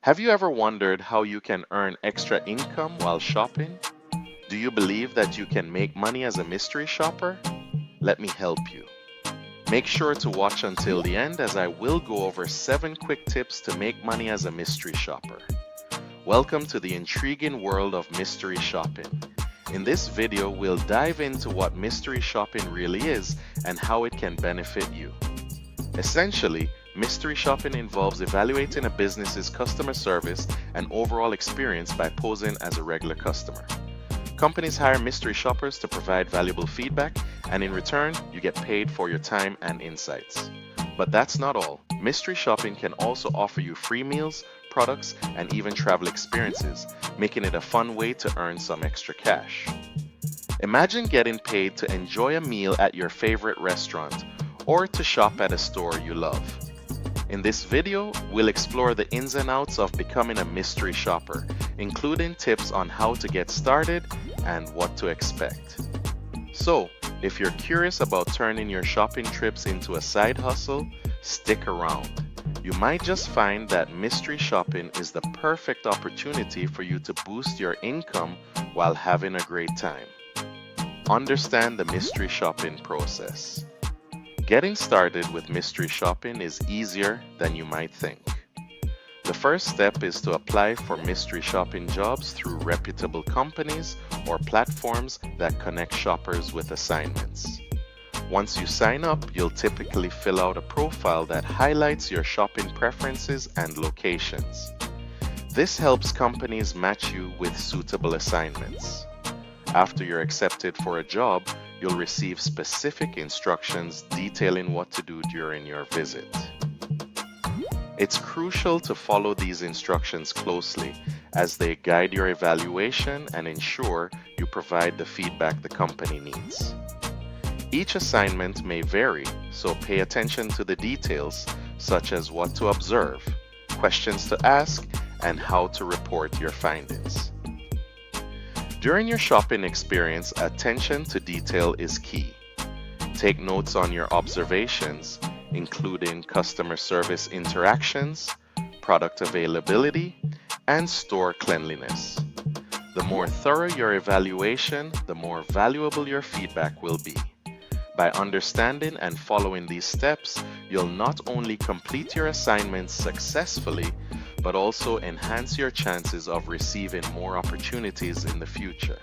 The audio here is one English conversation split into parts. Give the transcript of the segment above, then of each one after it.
Have you ever wondered how you can earn extra income while shopping? Do you believe that you can make money as a mystery shopper? Let me help you. Make sure to watch until the end as I will go over 7 quick tips to make money as a mystery shopper. Welcome to the intriguing world of mystery shopping. In this video, we'll dive into what mystery shopping really is and how it can benefit you. Essentially, mystery shopping involves evaluating a business's customer service and overall experience by posing as a regular customer. Companies hire mystery shoppers to provide valuable feedback, and in return, you get paid for your time and insights. But that's not all. Mystery shopping can also offer you free meals, products, and even travel experiences, making it a fun way to earn some extra cash. Imagine getting paid to enjoy a meal at your favorite restaurant or to shop at a store you love. In this video, we'll explore the ins and outs of becoming a mystery shopper, including tips on how to get started and what to expect. So, if you're curious about turning your shopping trips into a side hustle, stick around. You might just find that mystery shopping is the perfect opportunity for you to boost your income while having a great time. Understand the mystery shopping process. Getting started with mystery shopping is easier than you might think. The first step is to apply for mystery shopping jobs through reputable companies or platforms that connect shoppers with assignments. Once you sign up, you'll typically fill out a profile that highlights your shopping preferences and locations. This helps companies match you with suitable assignments. After you're accepted for a job, you'll receive specific instructions detailing what to do during your visit. It's crucial to follow these instructions closely as they guide your evaluation and ensure you provide the feedback the company needs. Each assignment may vary, so pay attention to the details such as what to observe, questions to ask, and how to report your findings. During your shopping experience, attention to detail is key. Take notes on your observations, including customer service interactions, product availability, and store cleanliness. The more thorough your evaluation, the more valuable your feedback will be. By understanding and following these steps, you'll not only complete your assignments successfully, but also enhance your chances of receiving more opportunities in the future.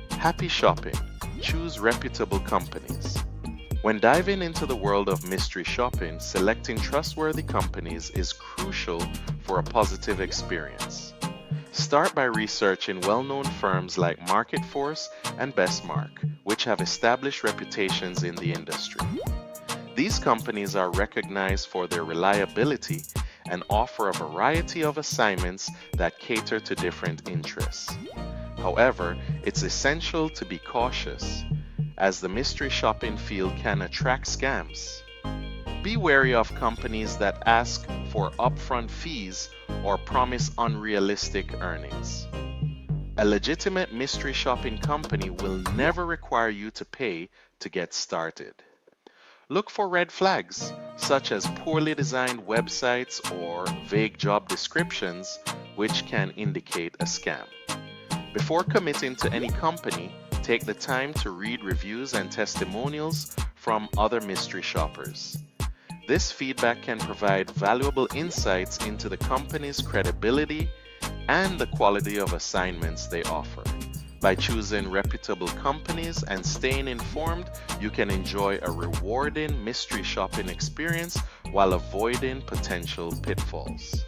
Happy shopping. Choose reputable companies. When diving into the world of mystery shopping, selecting trustworthy companies is crucial for a positive experience. Start by researching well-known firms like Market Force and Bestmark, which have established reputations in the industry. These companies are recognized for their reliability and offer a variety of assignments that cater to different interests. However, it's essential to be cautious, as the mystery shopping field can attract scams. Be wary of companies that ask for upfront fees or promise unrealistic earnings. A legitimate mystery shopping company will never require you to pay to get started. Look for red flags, such as poorly designed websites or vague job descriptions, which can indicate a scam. Before committing to any company, take the time to read reviews and testimonials from other mystery shoppers. This feedback can provide valuable insights into the company's credibility and the quality of assignments they offer. By choosing reputable companies and staying informed, you can enjoy a rewarding mystery shopping experience while avoiding potential pitfalls.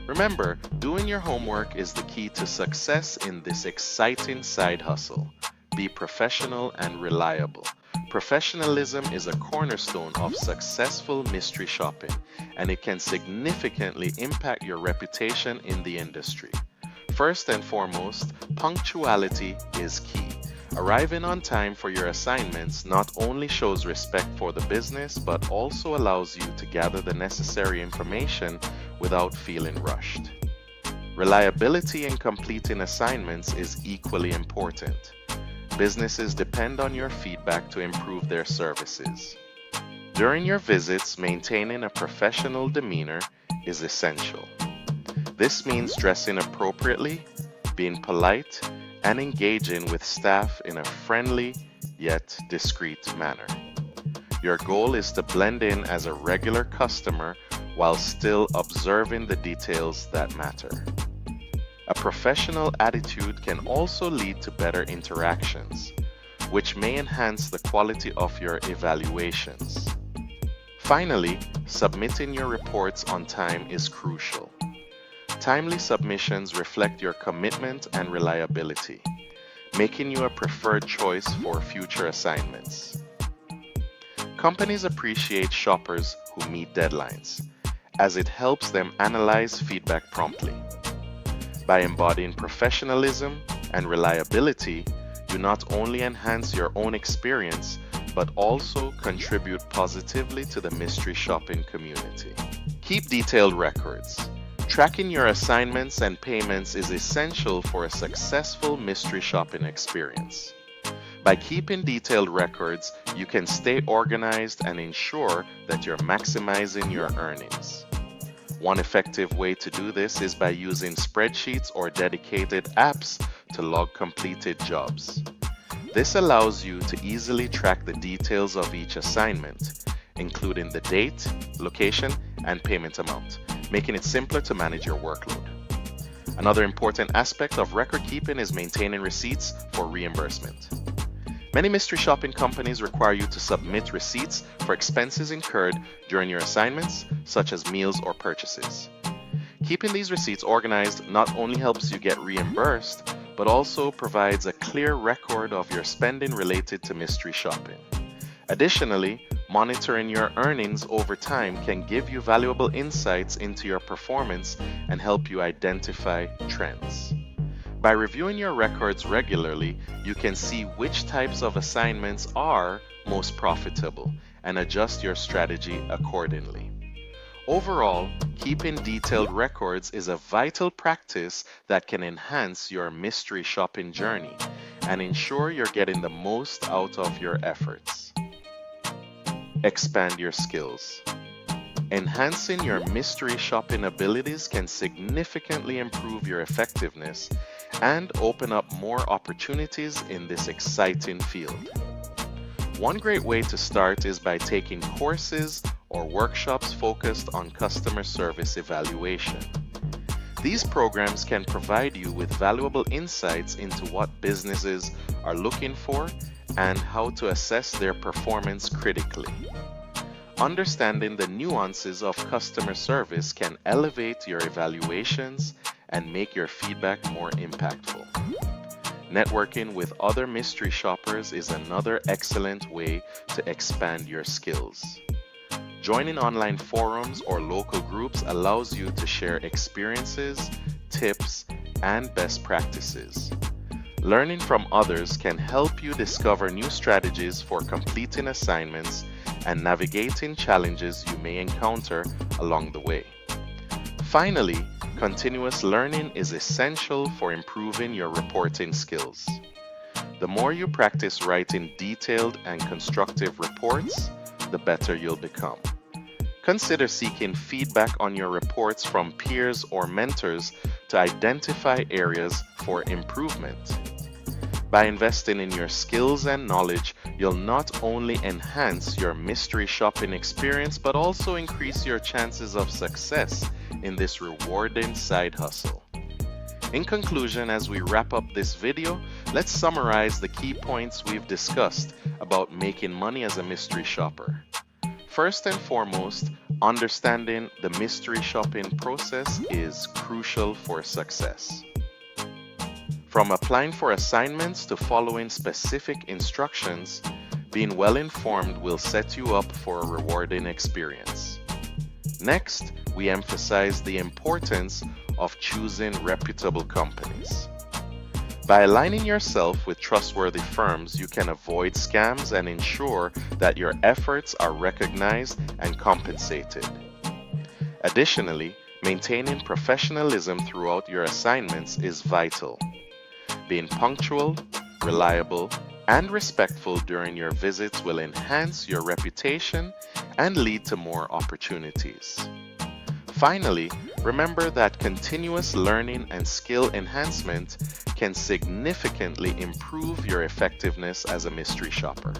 Remember, doing your homework is the key to success in this exciting side hustle. Be professional and reliable. Professionalism is a cornerstone of successful mystery shopping, and it can significantly impact your reputation in the industry. First and foremost, punctuality is key. Arriving on time for your assignments not only shows respect for the business, but also allows you to gather the necessary information without feeling rushed. Reliability in completing assignments is equally important. Businesses depend on your feedback to improve their services. During your visits, maintaining a professional demeanor is essential. This means dressing appropriately, being polite, and engaging with staff in a friendly yet discreet manner. Your goal is to blend in as a regular customer while still observing the details that matter. A professional attitude can also lead to better interactions, which may enhance the quality of your evaluations. Finally, submitting your reports on time is crucial. Timely submissions reflect your commitment and reliability, making you a preferred choice for future assignments. Companies appreciate shoppers who meet deadlines, as it helps them analyze feedback promptly. By embodying professionalism and reliability, you not only enhance your own experience, but also contribute positively to the mystery shopping community. Keep detailed records. Tracking your assignments and payments is essential for a successful mystery shopping experience. By keeping detailed records, you can stay organized and ensure that you're maximizing your earnings. One effective way to do this is by using spreadsheets or dedicated apps to log completed jobs. This allows you to easily track the details of each assignment, including the date, location, and payment amount, making it simpler to manage your workload. Another important aspect of record keeping is maintaining receipts for reimbursement. Many mystery shopping companies require you to submit receipts for expenses incurred during your assignments, such as meals or purchases. Keeping these receipts organized not only helps you get reimbursed, but also provides a clear record of your spending related to mystery shopping. Additionally, monitoring your earnings over time can give you valuable insights into your performance and help you identify trends. By reviewing your records regularly, you can see which types of assignments are most profitable and adjust your strategy accordingly. Overall, keeping detailed records is a vital practice that can enhance your mystery shopping journey and ensure you're getting the most out of your efforts. Expand your skills. Enhancing your mystery shopping abilities can significantly improve your effectiveness and open up more opportunities in this exciting field. One great way to start is by taking courses or workshops focused on customer service evaluation. These programs can provide you with valuable insights into what businesses are looking for and how to assess their performance critically. Understanding the nuances of customer service can elevate your evaluations and make your feedback more impactful. Networking with other mystery shoppers is another excellent way to expand your skills. Joining online forums or local groups allows you to share experiences, tips, and best practices. Learning from others can help you discover new strategies for completing assignments and navigating challenges you may encounter along the way. Finally, continuous learning is essential for improving your reporting skills. The more you practice writing detailed and constructive reports, the better you'll become. Consider seeking feedback on your reports from peers or mentors to identify areas for improvement. By investing in your skills and knowledge, you'll not only enhance your mystery shopping experience, but also increase your chances of success in this rewarding side hustle. In conclusion, as we wrap up this video, let's summarize the key points we've discussed about making money as a mystery shopper. First and foremost, understanding the mystery shopping process is crucial for success. From applying for assignments to following specific instructions, being well informed will set you up for a rewarding experience. Next, we emphasize the importance of choosing reputable companies. By aligning yourself with trustworthy firms, you can avoid scams and ensure that your efforts are recognized and compensated. Additionally, maintaining professionalism throughout your assignments is vital. Being punctual, reliable, and respectful during your visits will enhance your reputation and lead to more opportunities. Finally, Remember that continuous learning and skill enhancement can significantly improve your effectiveness as a mystery shopper.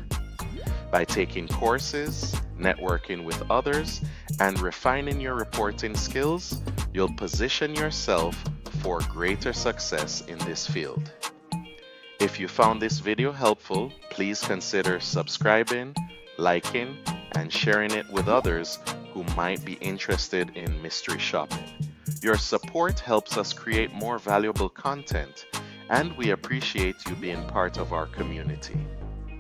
By taking courses, networking with others, and refining your reporting skills, you'll position yourself for greater success in this field. If you found this video helpful, please consider subscribing, liking, and sharing it with others who might be interested in mystery shopping. Your support helps us create more valuable content, and we appreciate you being part of our community.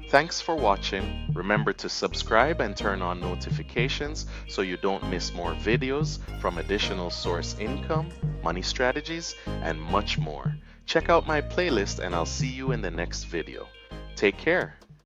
Thanks for watching. Remember to subscribe and turn on notifications so you don't miss more videos from additional source income, money strategies, and much more. Check out my playlist and I'll see you in the next video. Take care.